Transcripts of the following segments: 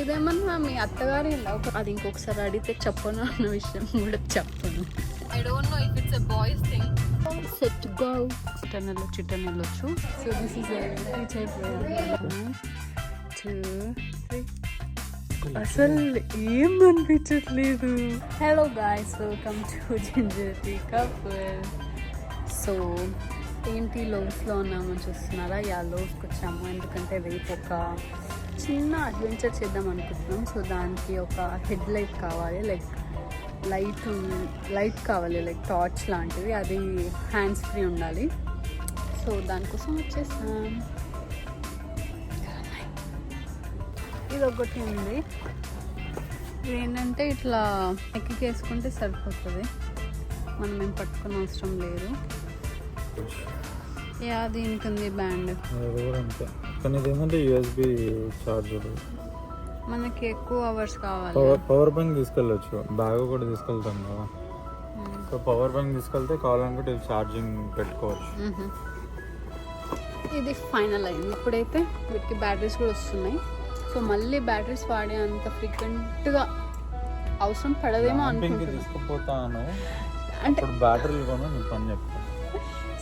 ఇదేమన్నా మీ అత్తగారి అది ఇంకొకసారి అడిగితే చెప్పను అన్న విషయం కూడా చెప్పను. I don't know if it's a boys thing. సెట్ గో చిట్టన్ వెళ్ళొచ్చు. సో దిస్ ఇస్ రీచ్ అయిపోయాను. 2 3 అసలు ఏం అనిపించట్లేదు. Hello guys, welcome to ginger tea couple. So ఏంటి లోవ్స్లో ఉన్నామని చూస్తున్నారా? లోవ్స్కి వచ్చాము ఎందుకంటే రేపు ఒక చిన్న అడ్వెంచర్ చేద్దాం అనుకుంటున్నాం. సో దానికి ఒక హెడ్ లైట్ కావాలి, లైక్ లైట్ కావాలి, లైక్ టార్చ్ లాంటివి. అది హ్యాండ్స్ ఫ్రీ ఉండాలి. సో దానికోసం వచ్చేసాం. ఇది ఒకటి ఉంది. ఇది ఏంటంటే ఇట్లా ఎక్కికేసుకుంటే సరిపోతుంది, మనం ఏం పట్టుకునే అవసరం లేదు. దీనికి ఉంది బ్యాండ్. కానీ ఇదేంటంటే యూఎస్బి చార్జర్, మనకి ఎక్కువ అవర్స్ కావాలి. పవర్ బ్యాంక్ తీసుకెళ్ళచ్చు, బ్యాగ్ కూడా తీసుకెళ్తాం కదా. సో పవర్ బ్యాంక్ తీసుకెళ్తే కావాలనుకుంటే ఇది ఛార్జింగ్ పెట్టుకోవచ్చు. ఇది ఫైనల్ అయింది. ఇప్పుడైతే వీటికి బ్యాటరీస్ కూడా వస్తున్నాయి. సో మళ్ళీ బ్యాటరీస్ వాడే అంత ఫ్రీక్వెంట్గా అవసరం పడదేమో అనుకుంటున్నాను. తీసుకుపోతాను అంటే బ్యాటరీలు కొను, నీ పని చెప్తాను.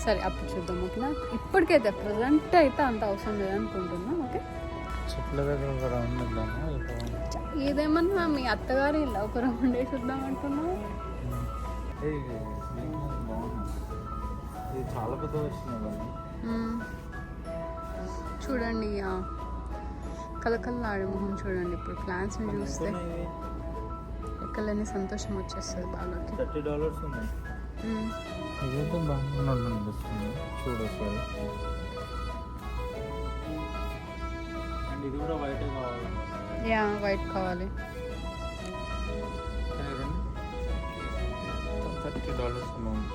సరే అప్పుడు చూద్దాం. ఓకేనా? ఇప్పటికైతే ప్రజెంట్ అయితే అంత అవసరం లేదనుకుంటున్నా. ఓకే, చెట్ల దగ్గర ఒక రౌండ్ ఇద్దాము. ఏదేమన్నా మీ అత్తగారి ఇలా ఒక రౌండ్ వేసి వద్దాం అనుకున్నావు. ఇది చాలా పెద్ద వచ్చింది. చూడండి కలకల్లాడే మొహం చూడండి. ఇప్పుడు ప్లాన్స్ని చూస్తే ఎక్కలేని సంతోషం వచ్చేస్తుంది బాగా. $30 ఉన్నాయి. ఇదైతే బాగా అనిపిస్తుంది చూడు సార్. అండ్ ఇది కూడా వైట్ కావాలి. వైట్ కావాలి. $30 అమౌంట్.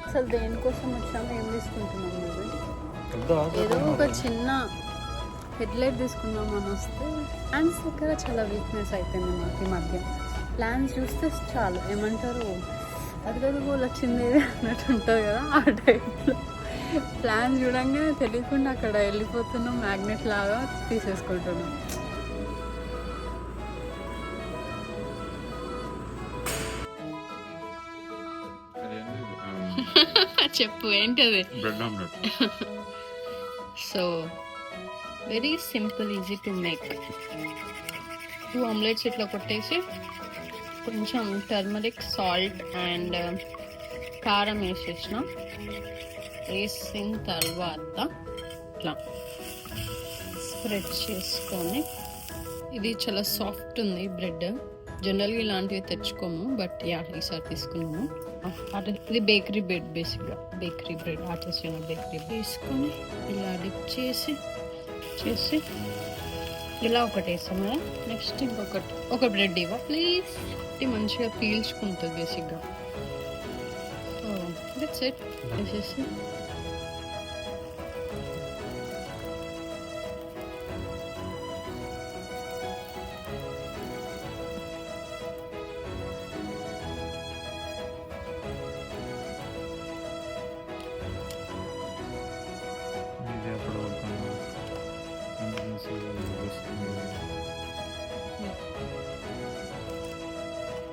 అసలు దేనికోసం వచ్చాము, ఏం తీసుకుంటున్నాం? ఏదో ఒక చిన్న హెడ్లైట్ తీసుకుందాం అని వస్తే ప్లాన్స్ దగ్గర చాలా వీక్నెస్ అయిపోయింది మాకు ఈ మధ్య. ప్లాన్స్ చూస్తే చాలు ఏమంటారు, అది వచ్చింది అన్నట్టు ఉంటుంది కదా, ఆ టైప్లో ప్లాన్ చూడంగానే తెలియకుండా అక్కడ వెళ్ళిపోతున్నాం, మ్యాగ్నెట్ లాగా తీసేసుకుంటున్నాం. చెప్పు ఏంటది? Bread omelette. So very simple, easy to make. 2 omelettes ఇట్లా కొట్టేసి కొంచెం టర్మరిక్, సాల్ట్ అండ్ కారం వేసిన తర్వాత ఇట్లా స్ప్రెడ్ చేసుకొని, ఇది చాలా సాఫ్ట్ ఉంది బ్రెడ్. జనరల్గా ఇలాంటివి తెచ్చుకోము, బట్ ఈసారి తీసుకున్నాము. ఇది బేకరీ బ్రెడ్, బేసిక్గా బేకరీ బ్రెడ్, ఆర్టిసియన్ బేకరీ తీసుకొని ఇలా డిప్ చేసి ఇలా ఒకటి వేస్తాం కదా. నెక్స్ట్ ఇంకొకటి ఒక బ్రెడ్ ఇవ్వ ప్లీజ్. ఇది మంచిగా పీల్చుకుంటుంది బేసిక్గా. So that's it. వేసేసి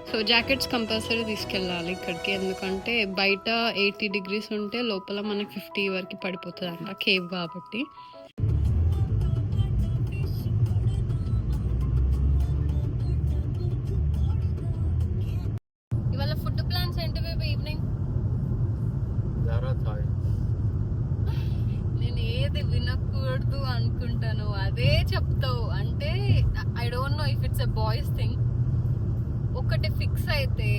సో జాకెట్స్ కంపల్సరీ తీసుకెళ్ళాలి ఇక్కడికి, ఎందుకంటే బయట 80 degrees ఉంటే లోపల మనకి 50 వరకు పడిపోతుంది అంట, కేవ్ కాబట్టి. ఇవాళ ఫుడ్ ప్లాన్స్ ఏంటివి ఈవినింగ్? నేను ఏది వినకూడదు అనుకుంటాను అదే చెప్తావు. అంటే I don't know if it's a boys thing. ఒకటి ఫిక్స్ అయితే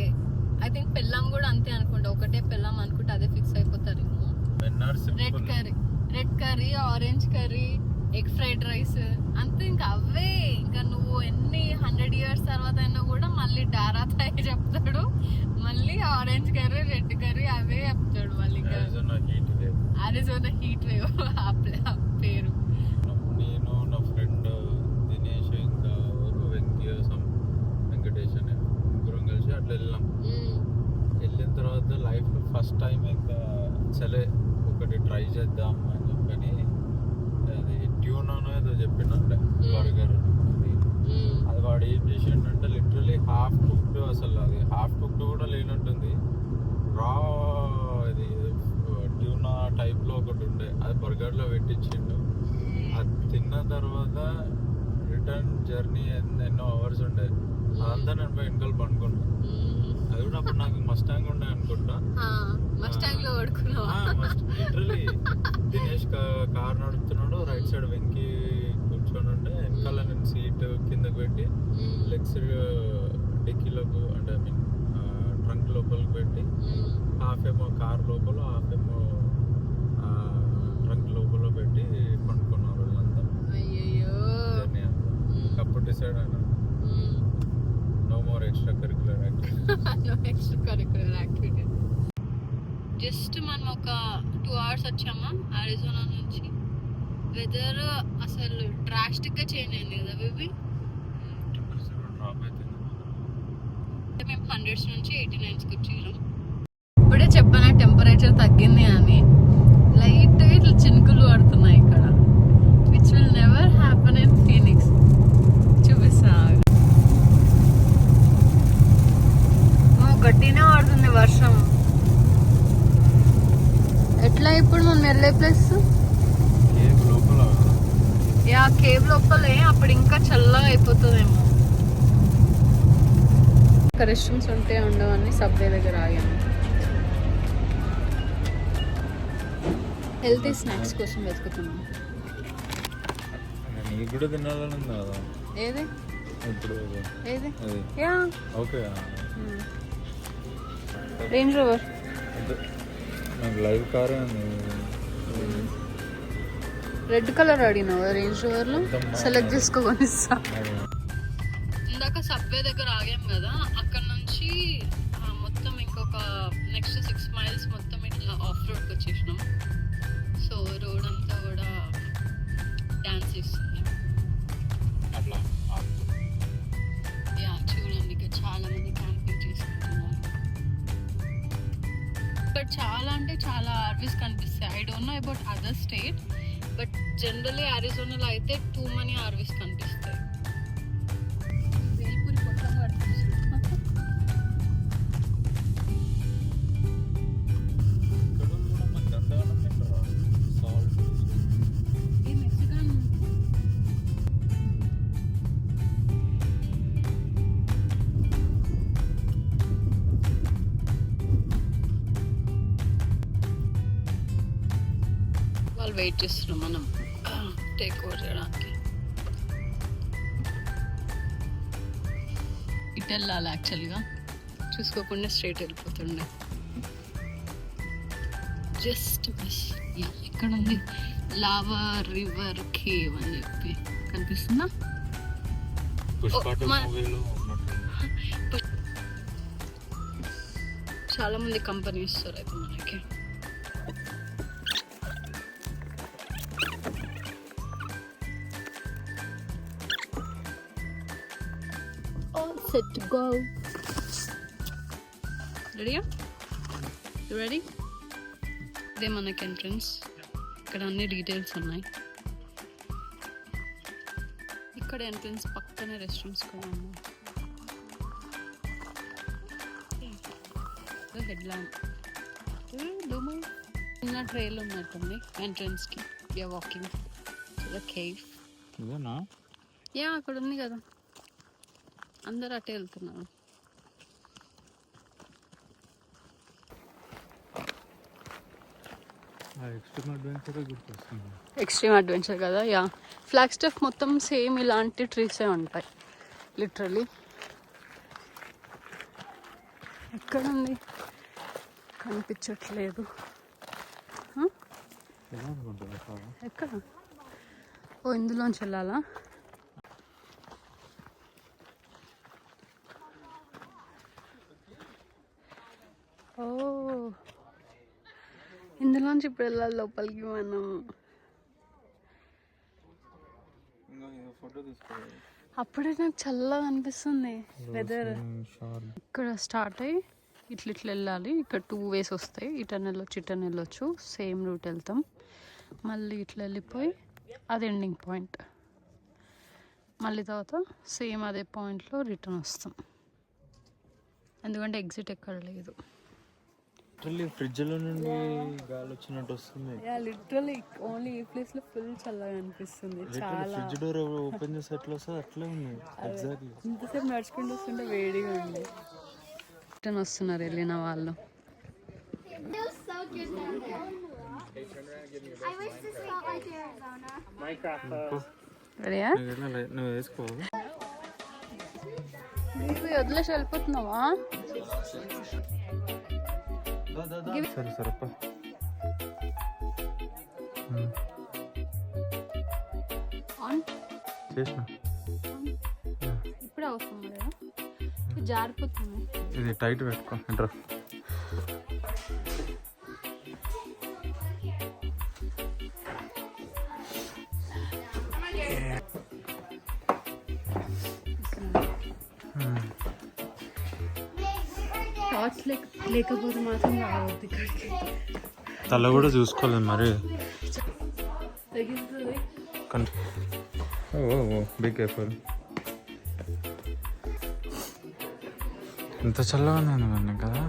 ఐ థింక్ పెళ్ళాం కూడా అంతే అనుకుంటా. ఒకటే పెళ్ళాం అనుకుంటే అదే ఫిక్స్ అయిపోతారేమో. Red curry, orange curry, egg fried rice అంతే. ఇంకా అవే. ఇంకా నువ్వు ఎన్ని 100 years తర్వాత అయినా కూడా మళ్ళీ డారా తాయి చెప్తాడు, మళ్ళీ ఆరెంజ్ కర్రీ, రెడ్ కర్రీ అవే చెప్తాడు మళ్ళీ. అరిజోనా హీట్ వేవ్ ఆ పేరు. నేను నా ఫ్రెండ్ దినేష్ ఇంకా వెంకటేష్ ముగ్గురం కలిసి అట్లా వెళ్ళాం. వెళ్ళిన తర్వాత లైఫ్లో ఫస్ట్ టైం ఇంకా సరే ఒకటి ట్రై చేద్దాం అని చెప్పని చెప్పినంటే బర్గర్ అది వాడు ఏం చేసిండంటే లిటరలీ హాఫ్ కుక్డ్, అసలు అది హాఫ్ కుక్డ్ కూడా లేనట్టుంది. రా ఇది ట్యూనా టైప్లో ఒకటి ఉండే, అది బర్గర్లో పెట్టించిండు. అది తిన్న తర్వాత రిటర్న్ జర్నీ ఎన్నో అవర్స్ ఉండే, అదంతా నేను వెనకాల పండుకున్నా. అది కూడా అప్పుడు నాకు మస్టాంగ్ ఉండే అనుకుంటా. లిటరలీ దినేష్ కార్ నడుపుతున్నాడు, రైట్ సైడ్ వెంకి కూర్చొని ఉండే, వెనకాల నేను సీట్ కిందకి పెట్టి లెగ్స్ డిక్కీలోకి అంటే ఐ మీన్ ట్రంక్ లోపలికి పెట్టి హాఫ్ ఏమో కార్ లోపల హాఫ్ ఏమో ట్రంక్ లోపల పెట్టి పండుకున్నారు వాళ్ళంతా. జర్నీ అంతా అప్పుడు డిసైడ్ అయినా no more extra curricular activity. Just మనం ఒక 2 hours వచ్చామా అరిజోనా నుంచి. వెదర్ అసలు డ్రాస్టిక్గా చేంజ్ అయింది కదా బేబీ. డ్రాప్ అవుతుంది. మేము 100s నుంచి 89sకి వచ్చేసాం. ఇప్పుడే చెప్పాను టెంపరేచర్ తగ్గింది అని, లైట్గా ఇట్లా చినుకులు పడుతున్నాయి ఇక్కడ, which will never happen in Phoenix. చూపిస్తా, గట్టినే పడుతుంది వర్షం. ఎట్లా ఇప్పుడు మనం వెళ్ళే ప్లేస్ యా కేవ్ లోపలే, అప్పుడు ఇంకా చల్లగా అయిపోతుందేమో. ఇక్కడ రెస్ట్ రూమ్స్ ఉంటే ఉండవని సబ్వే దగ్గర ఆగాము. హెల్తీ స్నాక్స్ కోసం వెతుకుతున్నాం. నీకు కూడా తినాలని ఉంది కదా. ఏది ఇప్పుడు ఏది అది యా ఓకే. రేంజ్ రోవర్ నాకు లైవ్ కారే ఉంది. రెడ్ కలర్ అడిగినావు రేంజ్ రోవర్లో, సెలెక్ట్ చేసుకోకొని ఇస్తా. ఇందాక సబ్వే దగ్గర ఆగాం కదా, అక్కడ నుంచి మొత్తం ఇంకొక నెక్స్ట్ 6 miles మొత్తం ఇట్లా ఆఫ్ రోడ్కి వచ్చేసినాం. సో రోడ్ అంతా కూడా డాన్స్ చేస్తుంది. అట్లా యా చూడండి, ఇక్కడ చాలా మంది క్యాంపింగ్ చేసుకుంటున్నారు. ఇక్కడ చాలా అంటే చాలా ఆర్వీస్ కనిపిస్తాయి. I don't know about other state, but generally అరిజోనాలో అయితే టూ మనీ ఆర్వీస్ కనిపిస్తాయి. వేల్పూరి కొత్త మెక్సికన్ వాళ్ళు వెయిట్ చేస్తున్నాం మనం టేక్ ఓవర్ చేయడానికి. ఇటు వెళ్ళాలి యాక్చువల్గా, చూసుకోకుండా స్ట్రైట్ వెళ్ళిపోతుండే. Just miss. ఇక్కడ ఉంది లావా రివర్ కేవ్ అని చెప్పి కనిపిస్తుందా? చాలా మంది కంపెనీ ఇస్తారు అయితే మనకి. Set to go. Ready? You ready? ఇదే మనకి ఎంట్రన్స్. ఇక్కడ అన్ని డీటెయిల్స్ ఉన్నాయి. ఇక్కడ ఎంట్రన్స్ పక్కనే రెస్ట్ రూమ్స్ కూడా ఉన్నాయి. హెడ్ ల్యాంప్ చిన్న ట్రైల్ ఉన్నట్టుంది ఎంట్రన్స్కి. We're walking to the cave. Yeah అక్కడ ఉంది కదా, అందరు అటే వెళ్తున్నారు. ఎక్స్ట్రీమ్ అడ్వెంచర్ కదా. యా ఫ్లాగ్ స్టఫ్ మొత్తం సేమ్ ఇలాంటి ట్రీసే ఉంటాయి లిటరలీ. ఎక్కడ ఉంది కనిపించట్లేదు. ఎక్కడ? ఓ ఇందులోంచి వెళ్ళాలా? ఓ ఇందులోంచి ఇప్పుడు వెళ్ళాలి లోపలికి మనం. అప్పుడే నాకు చల్లగా అనిపిస్తుంది వెదర్. ఇక్కడ స్టార్ట్ అయ్యి ఇట్లా ఇట్లా వెళ్ళాలి. ఇక్కడ 2 ways వస్తాయి, ఇటర్న్ వెళ్ళొచ్చు ఇటర్న్ వెళ్ళొచ్చు. సేమ్ రూట్ వెళ్తాం. మళ్ళీ ఇట్లా వెళ్ళిపోయి అది ఎండింగ్ పాయింట్. మళ్ళీ తర్వాత సేమ్ అదే పాయింట్లో రిటర్న్ వస్తాం, ఎందుకంటే ఎగ్జిట్ ఎక్కడ లేదు. ఫ్రిడ్జ్ లో నుండి గాలి వచ్చినట్టు వస్తుంది. లిటరల్లీ ఓన్లీ ఈ ప్లేస్ లో ఫుల్ చల్లగా అనిపిస్తుంది. చాలా ఫ్రిడ్జ్ డోర్ ఓపెన్ చేస్తే ఎట్లా వస్తుంది అట్లే ఉంది. ఎగ్జాక్ట్లీ ఇంతసేపు నడుచుకుంటూ వస్తుంటే వేడిగా ఉంది. రిటర్న్ వస్తున్నారు వెళ్ళిన వాళ్ళు. నువ్వు వేసుకో. వదిలేసి వెళ్ళిపోతున్నావా? సరే సరేప్ప. చేసిన ఇప్పుడే అవసరం లేదా? జారిపోతుంది. ఇది టైట్ పెట్టుకో. ఎంటర్. టార్చ్ లేకపోతే మాత్రం రావద్దు ఇక్కడికి. తల కూడా చూసుకోలేదు మరి. తగ్గిస్తుంది. Be careful. ఎంత చల్లగా ఉన్నాను అన్నీ కదా.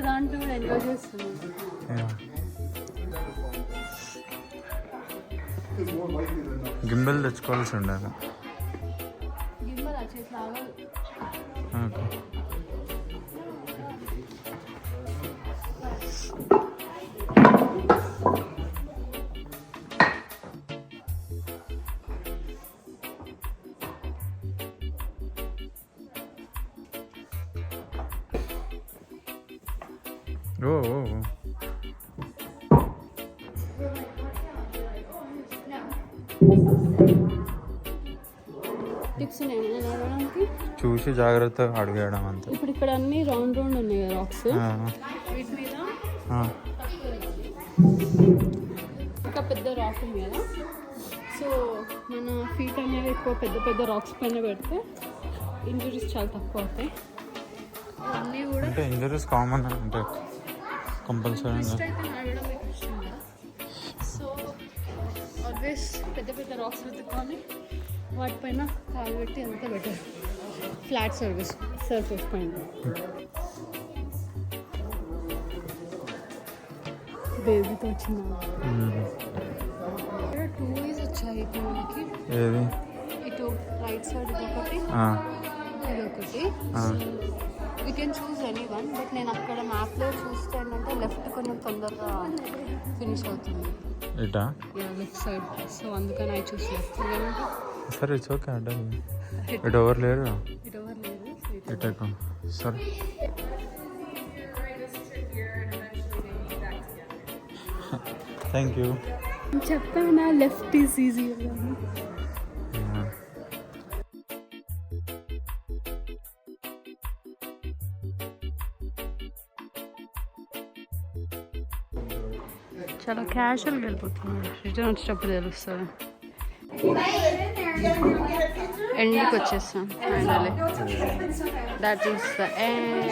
దాంట్లో కూడా ఎంజాయ్ చేస్తున్నాను. గింబెల్ తెచ్చుకోవాల్సి ఉండేది. ఓకే. టిప్స్ ఉన్నాయా నడవడానికి? చూసి జాగ్రత్తగా అడిగేయడం అంతే. ఇప్పుడు ఇక్కడ అన్ని రౌండ్ రౌండ్ ఉన్నాయి కదా రాక్స్, వీటి మీద ఇంకా పెద్ద రాక్ ఉంది కదా, సో మన ఫీట్ అనేవి ఎక్కువ పెద్ద పెద్ద రాక్స్ పైన పెడితే ఇంజరీస్ చాలా తక్కువ అవుతాయి. అన్నీ కూడా అంటే ఇంజరీస్ కామన్ అంటే కంపల్సరీ. నడవడం ఇష్టం కదా, సో ఆల్వేస్ పెద్ద పెద్ద రాక్స్ వెతుక్కొని వాటిపైన కాలు పెట్టి అంతా బెటర్. ఫ్లాట్ సర్ఫేస్ పైన బేబీతో వచ్చింది. టూ వేస్ వచ్చాయి ఇప్పుడు మనకి. ఇటు రైట్ సైడ్ ఇదొకటి, ఇదొకటి. We can choose any one, but నేను అక్కడ మ్యాప్లో చూస్తే ఏంటంటే లెఫ్ట్ కొంచెం తొందరగా ఫినిష్ అవుతుంది. లెఫ్ట్ సైడ్, సో అందుకని ఐ చూస్ లెఫ్ట్. సరే ఇట్స్ ఓకే. అంటే ఇటు ఎవరు లేరు. ఇటు సరే. Thank you. చెప్పానా లెఫ్ట్ ఈజ్ ఈజీ. చాలా క్యాషువల్గా వెళ్ళిపోతున్నాడు. రిటర్న్ వచ్చేటప్పుడు తెలుస్తుంది. ఎండ్కి వచ్చేస్తాం finally. That is the end.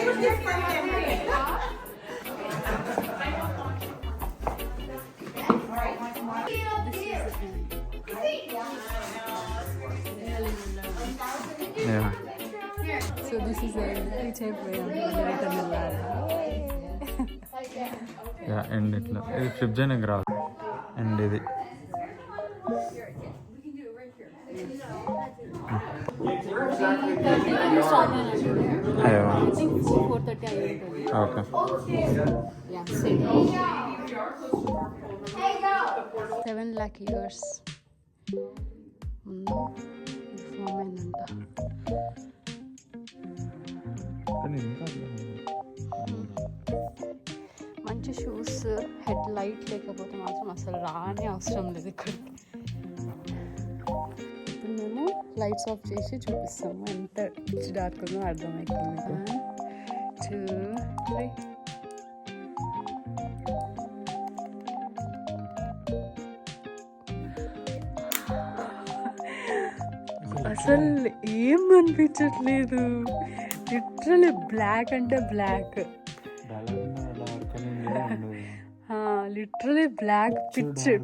So this is reach అయిపోయాం. రిటర్న్ వెళ్ళాలి. ఎండ్ ఇట్లా ఇది ఫ్లిప్ చేయడానికి రాదు. అండ్ ఇది ఓకే. 7 lakh years ముందు ఇది ఫామ్ అయిందంట. మంచి షూస్, హెడ్ లైట్ లేకపోతే మాత్రం అసలు రానే అవసరం లేదు ఇక్కడికి. ఇప్పుడు మేము లైట్స్ ఆఫ్ చేసి చూపిస్తాము ఎంత పిచ్ డార్క్ ఉందో అర్థమవుతుంది. 1 2 3. అసలు ఏం అనిపించట్లేదు. లిటరలీ బ్లాక్ అంటే black. Literally black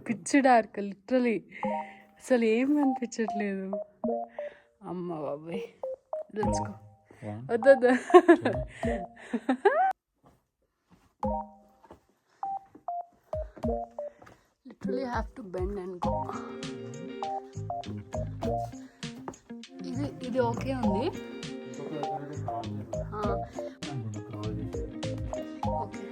pitch dark literally అసలు ఏం అనిపించట్లేదు. అమ్మ బాబాయ్ లెట్స్ గో. వద్దు literally have to bend and go. ఇది ఓకే ఉంది. ఓకే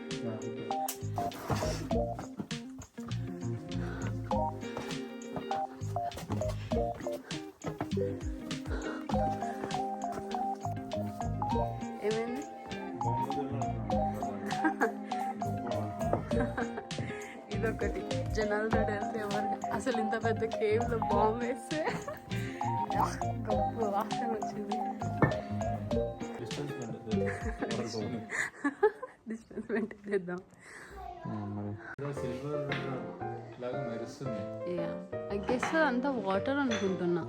ఏమైంది? ఇదొకటి జనాలతో వెళ్తే ఎవరు అసలు ఇంత పెద్ద కేవ్లో బాంబు వేస్తే గొప్ప వాసన వచ్చింది. డిస్టెన్స్ మెయింటైన్ చేద్దాం. ఐ గెస్ అంతా వాటర్ అనుకుంటున్నా.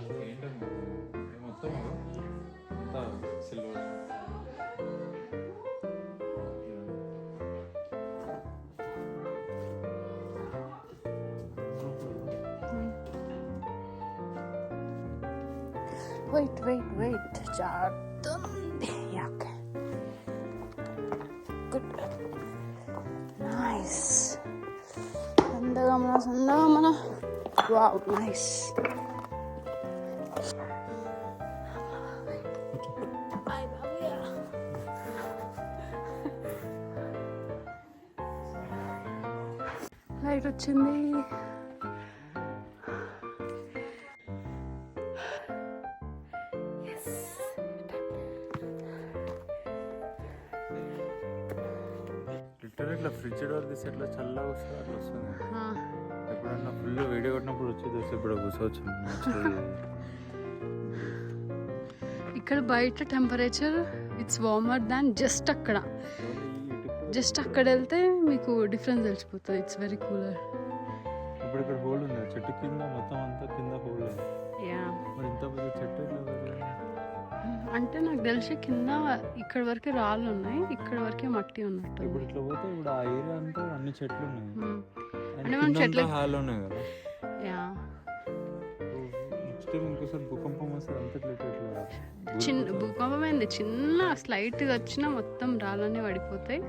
వెయిట్ జారుతుంది. Okay good nice. సందగమన వావ్ నైస్. లైట్ వచ్చింది. ఇట్లా ఫ్రిడ్జ్ డోర్ తీసి ఎట్లా చల్లగా వస్తుంది అట్లా వస్తుంది. ఎప్పుడన్నా ఫుల్ వేడి కొట్టినప్పుడు వచ్చేది ఇప్పుడు కూర్చోవచ్చు. ఇక్కడ బయట temperature it's warmer than just అక్కడ వెళ్తే మీకు డిఫరెన్స్ తెలిసిపోతుంది. It's very cooler. ఇప్పుడు ఇక్కడ హోల్ ఉంది చెట్టు కింద మొత్తం అంతా కింద హోల్ ఉంది. మరి ఇంత పెద్ద చెట్టు అంటే నాకు తెలిసి కింద ఇక్కడ వరకే రాళ్ళు ఉన్నాయి, ఇక్కడ వరకే మట్టి ఉన్నట్టు. ఇప్పుడు ఇట్లా పోతే ఇప్పుడు ఆ ఏరియా అంతా అన్ని చెట్లు ఉన్నాయి. అంటే మనం చెట్లు హాల్ ఉన్నాయి కదా. నెక్స్ట్ టైం ఇంకోసారి భూకంపం వస్తే అంత చిన్న భూకంపం ఏంది, చిన్న స్లైట్గా వచ్చినా మొత్తం రాళ్ళన్నీ పడిపోతాయి,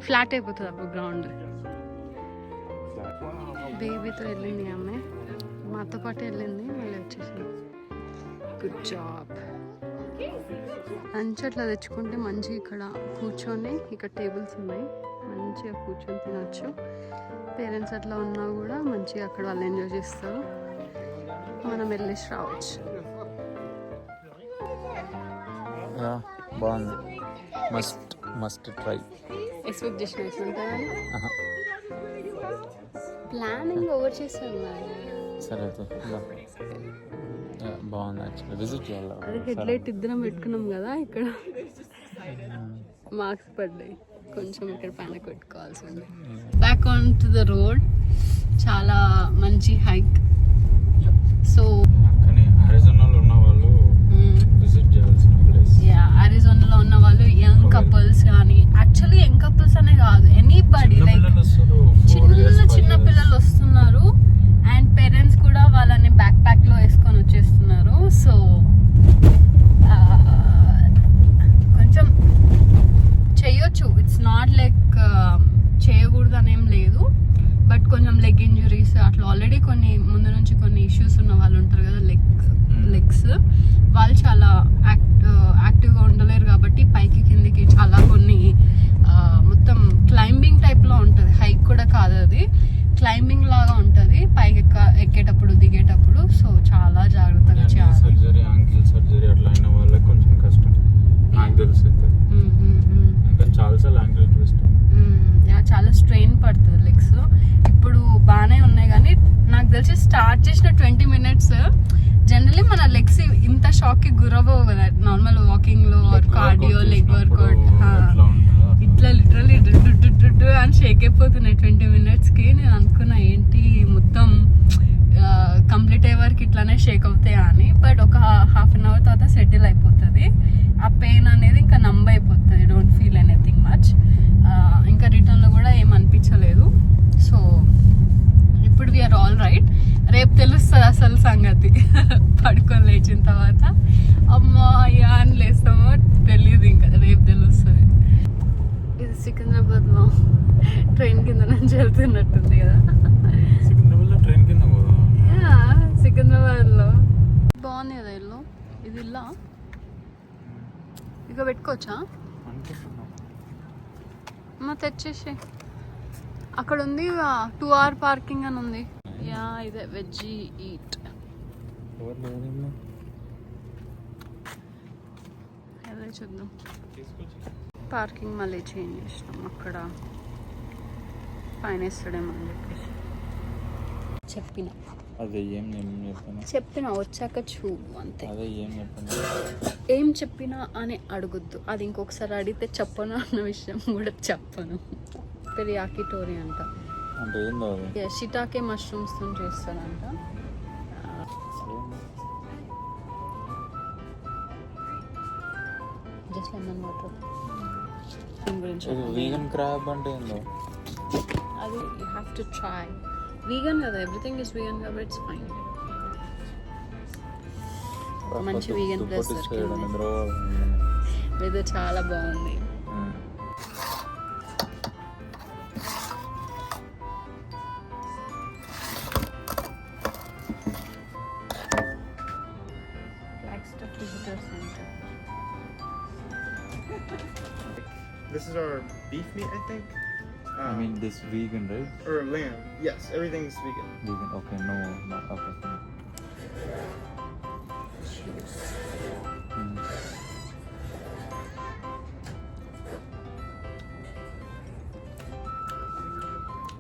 ఫ్లాట్ అయిపోతుంది అప్పుడు గ్రౌండ్. బేబీతో వెళ్ళింది ఆమె, మాతో పాటు వెళ్ళింది, మళ్ళీ వచ్చేసింది. Good job. లంచ్ అట్లా తెచ్చుకుంటే మంచిగా ఇక్కడ కూర్చొని, ఇక్కడ టేబుల్స్ ఉన్నాయి, మంచిగా కూర్చొని తినచ్చు. పేరెంట్స్ అట్లా ఉన్నా కూడా మంచిగా అక్కడ వాళ్ళు ఎంజాయ్ చేస్తారు, మనం వెళ్ళేసి రావచ్చు. బాగుంది, మస్ట్ ట్రై. ఎక్స్పెక్ట్ చేసిన ప్లానింగ్ ఓవర్ చేస్తాను. సరే బాగుంది, యాక్చువల్లీ విజిట్ చేయాలి. అదే హెడ్లైట్ ఇద్దరం పెట్టుకున్నాం కదా, ఇక్కడ మార్క్స్ పడ్డాయి కొంచెం, ఇక్కడ పైన కొట్టుకోవాల్సి ఉంది. Back on to the road, చాలా మంచి హైక్. సో అరిజోనాలో ఉన్న వాళ్ళు విజిట్ చేయాల్సిన ప్లేస్. అరిజోనాలో ఉన్న వాళ్ళు యంగ్ కపుల్స్ కానీ, యాక్చువల్లీ యంగ్ కపుల్స్ అనే కాదు, ఎనీబడి, లైక్ చిన్న పిల్లలు వస్తున్నారు అండ్ పేరెంట్స్ కూడా వాళ్ళని బ్యాక్ ప్యాక్లో వేసుకొని వచ్చేస్తున్నారు. సో కొంచెం చేయొచ్చు, ఇట్స్ నాట్ లైక్ చేయకూడదు అనేం లేదు, బట్ కొంచెం లెగ్ ఇంజురీస్ అట్లా ఆల్రెడీ కొన్ని ముందు నుంచి కొన్ని ఇష్యూస్ ఉన్న వాళ్ళు ఉంటారు కదా, లెగ్స్ వాళ్ళు చాలా యాక్టివ్గా ఉండలేరు కాబట్టి పైకి కిందికి చాలా కొన్ని మొత్తం క్లైంబింగ్ టైప్లో ఉంటుంది, హైక్ కూడా కాదు అది, క్లైంబింగ్ లాగా ఉంటుంది పైకి ఎక్కేటప్పుడు దిగేటప్పుడు. సో చాలా జాగ్రత్తగా చేయాలి. సర్జరీ, యాంకిల్ సర్జరీ అట్లా అయిన వాళ్ళకి కొంచెం కష్టం నాకు తెలిసి. చాలా యాంకిల్ ట్విస్ట్, చాలా స్ట్రెయిన్ పడుతుంది లెగ్స్. ఇప్పుడు బాగానే ఉన్నాయి కానీ నాకు తెలిసి స్టార్ట్ చేసిన 20 minutes జనరలీ మన లెగ్స్ ఇంత షాక్కి గురవవు కదా నార్మల్ వాకింగ్లో ఆర్ కార్డియో లెగ్ వర్కౌట్. ఇట్లా లిటరలీ డు అని షేక్ అయిపోతున్నాయి 20 minutesకి. నేను అనుకున్నా ఏంటి మొత్తం కంప్లీట్ అయ్యే వరకు ఇట్లానే షేక్ అవుతాయా అని, బట్ ఒక half an hour తర్వాత సెటిల్ అయిపోతుంది. ఆ పెయిన్ అనేది ఇంకా నంబ్ అయిపోతుంది, డోంట్ ఫీల్ ఎనీథింగ్ మచ్. ఇంకా రిటర్న్లో కూడా ఏం అనిపించలేదు. సో అసలు సంగతి. పడుకొని లేచిన తర్వాత అమ్మా అయ్యా అని లేస్తామో తెలియదు, ఇంకా రేపు తెలుస్తుంది. ఇది సికింద్రాబాద్లో ట్రైన్ కింద నుంచి వెళ్తున్నట్టుంది కదా. సికింద్రాబాద్లో ట్రైన్ కింద సికింద్రాబాద్లో బాగుంది కదా ఇల్లు. ఇది ఇల్లా ఇక పెట్టుకోవచ్చా? అమ్మ తెచ్చేసి అక్కడ ఉంది 2 hour పార్కింగ్ అని ఉంది. యా ఇదే వెజ్జీ ఈట్. అదే చూద్దాం. పార్కింగ్ మళ్ళీ చేంజ్ చేసినాం, అక్కడ ఫైన్ వేస్తాడేమో అని చెప్పేసి చెప్పిన వచ్చాక చూడు అంతే. ఏం చెప్పినా అని అడగొద్దు, అది ఇంకొకసారి అడిగితే చెప్పను అన్న విషయం కూడా చెప్పను. పేరు యాకిటోరి అంట, షిటాకే మష్రూమ్స్ తో చేస్తాడంట. Just lemon water. Vegan crab అంటే ఏందో అది you have to try. Vegan కదా, ఎవ్రీథింగ్ ఇస్ వీగన్ కాబట్టి ఇట్స్ ఫైన్. మంచి వీగన్ ప్లేస్ వెదర్ చాలా బాగుంది. This is our beef meat, I think. I mean this vegan, right? Or lamb. Yes, everything's vegan. Vegan, okay, no, not okay.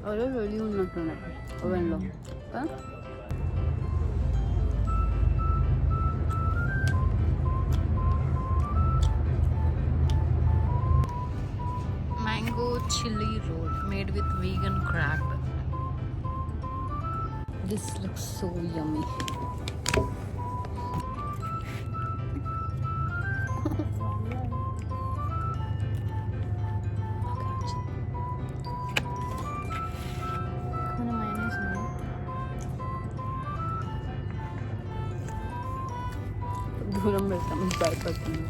అలా ready ఉన్నట్టున్నాయి ఓవెన్లో. Mango chili roll made with vegan crab. This looks so yummy. దూరం పెడతాం సరిపోతుంది.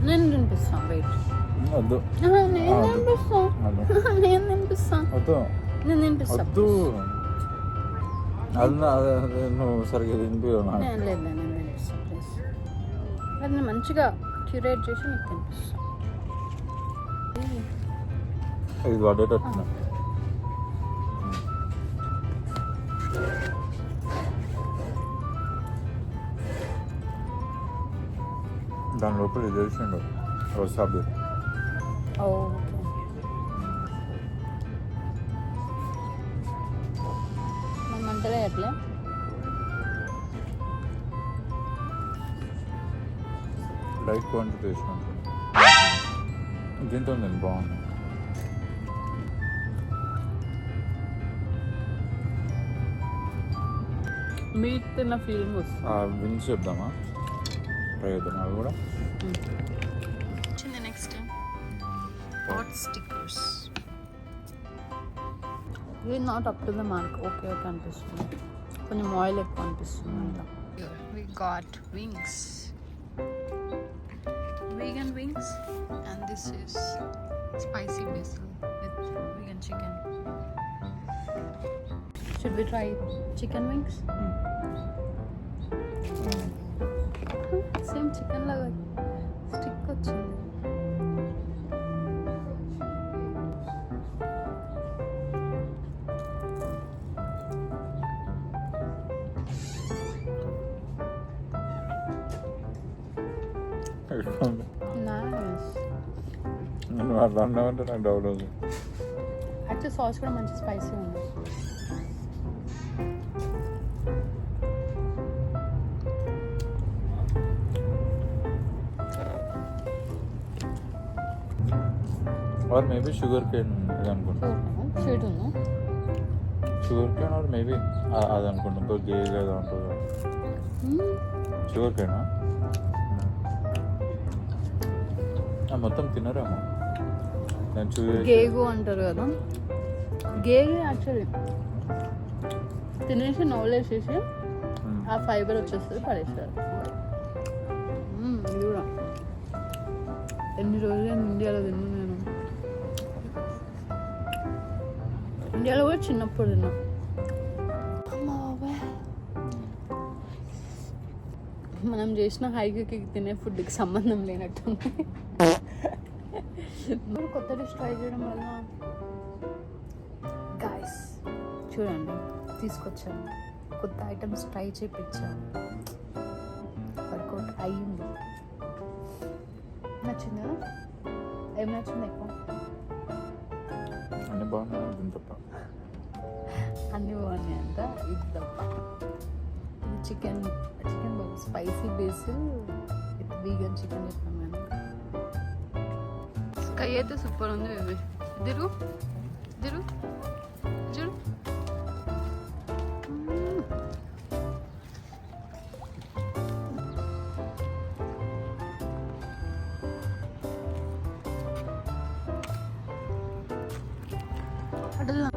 నేను తినిపిస్తాను, wait. వద్దు, నేను తినిపిస్తాను, నేను తినిపిస్తాను, నేను తినిపిస్తాను. అది నువ్వు సరిగ్గా తినిపించవు. లేదు లేదు, నేను తినిపిస్తాను ప్లీజ్. అది నేను మంచిగా క్యూరేట్ చేసి నీకు తినిపిస్తాను. ఇది పడేటట్టున్నా. దాని లోపల ఇది వేసిండు వసాబి. ఓకే, మనం మంటలే అట్లే. లైట్ క్వాంటిటీ వేసుకుంటాను. దీంతో నేను బాగుంది. మీట్ తిన్న ఫీలింగ్ వస్తుంది. విన్స్ చెప్దామా, ట్రై చేద్దాం అవి కూడా. Next hot stickers. ఇది not up to the mark. Okay okay అనిపిస్తుంది, కొంచెం ఆయిల్ ఎక్కువ అనిపిస్తుంది అంట. We got wings, vegan wings, and this is spicy basil with vegan chicken. Should we try chicken wings? Same chicken లాగా stick వచ్చింది. నేను అట్లా అన్నామంటే నాకు డౌట్ అవుతుంది. యాక్చువల్ సాస్ కూడా మంచి స్పైసీ ఉంది. ఆర్ మేబీ షుగర్ కేన్ ఇది అనుకుంటా. స్వీట్ ఉందా? షుగర్ కేన్ ఆర్ మేబీ అది అనుకుంటాం ఇంకో గేజ్ ఏదో ఉంటుంది. షుగర్ కేనా మొత్తం తినరేమో దాన్ని చూసి గేగు అంటారు కదా, గేగు యాక్చువల్లీ తినేసి నవ్వులేసేసి ఆ ఫైబర్ వచ్చేస్తుంది పడేస్తారు. ఇది కూడా ఎన్ని రోజులు ఇండియాలో తిన్నాను నేను. ఇండియాలో కూడా చిన్నప్పుడు తిన్నా. మనం చేసిన హైకి తినే ఫుడ్కి సంబంధం లేనట్టుంది. కొత్త డిష్ ట్రై చేయడం వల్ల గాయస్ చూడండి తీసుకొచ్చాను, కొత్త ఐటమ్స్ ట్రై చేయించాను, వర్కౌట్ అయ్యింది. నచ్చిందా? ఏం నచ్చింది ఎక్కువ? అన్ని బాగున్నాయి దీని తప్ప. అన్నీ బాగున్నాయి అంట, ఇది తప్ప. ఇది చికెన్ బాగా spicy basil with vegan chicken చెప్పాను నేను. స్కై అయితే సూపర్ ఉంది బేబీ. దిరు దిరు చూడు. అడలా